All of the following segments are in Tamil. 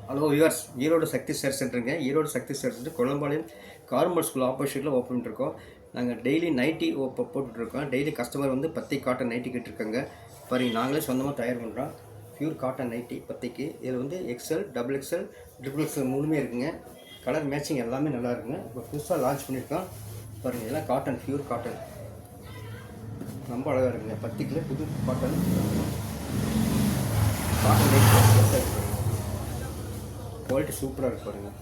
ஹலோ வியூவர்ஸ், ஈரோடு சக்தி சேர் சென்டருங்க. ஈரோடு சக்தி சேர் சென்டர் கொல்லம்பாளையம் கார்மெண்ட் ஸ்கூல் ஆப்போசிட்டில் ஓப்பன் பண்ணிருக்கோம். நாங்கள் டெய்லி நைட்டி போட்டுட்ருக்கோம். டெய்லி கஸ்டமர் வந்து பத்தி காட்டன் நைட்டி கேட்டிருக்காங்க. பாருங்கள், நாங்களே சொந்தமாக தயார் பண்ணுறோம். பியூர் காட்டன் நைட்டி பத்திக்கு. இதில் வந்து XL, double XL, triple XL மூணுமே இருக்குங்க. கலர் மேட்சிங் எல்லாமே நல்லா இருக்குங்க. இப்போ புதுசாக லான்ச் பண்ணியிருக்கோம். பாருங்கள், எல்லாம் காட்டன், பியூர் காட்டன், ரொம்ப அழகாக இருக்குங்க. பத்திக்கில் புது காட்டன் காட்டன் நைட்டி குவாலிட்டி சூப்பராக இருக்கு பாருங்கள்.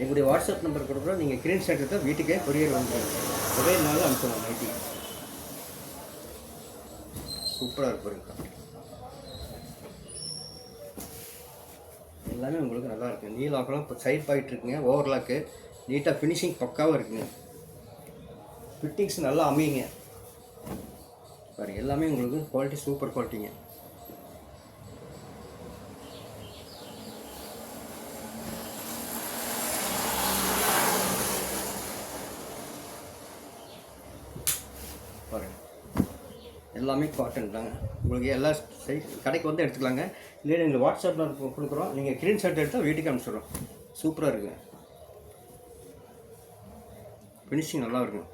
எங்களுடைய வாட்ஸ்அப் நம்பர் கொடுக்குறோம். நீங்கள் ஸ்க்ரீன்ஷாட் எடுத்தால் வீட்டுக்கே கொரியர் வந்துடும். ஒரே நாள் அனுப்புவோம். நைட்டி சூப்பராக இருக்கு பாருங்க. எல்லாமே உங்களுக்கு நல்லா இருக்குது. நீ லாக்கெல்லாம் இப்போ சைட் பாயிண்ட் இருக்குங்க. ஓவர்லாக்கு நீட்டாக ஃபினிஷிங் பக்காவாக இருக்குங்க. ஃபிட்டிங்ஸ் நல்லா அமையுங்க பாருங்கள். எல்லாமே உங்களுக்கு குவாலிட்டி சூப்பர் குவாலிட்டிங்க. பாருங்கள், எல்லாமே காட்டன் தாங்க. உங்களுக்கு எல்லா சைஸ் கடைக்கு வந்து எடுத்துக்கலாங்க. இல்லை எங்களுக்கு வாட்ஸ்அப்பில் கொடுக்குறோம். நீங்கள் ஸ்க்ரீன்ஷாட் எடுத்தால் வீட்டுக்கு அனுப்பிச்சிடுறோம். சூப்பராக இருக்குங்க. ஃபினிஷிங் நல்லா இருக்குங்க.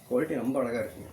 குவாலிட்டி ரொம்ப அழகாக இருக்குங்க.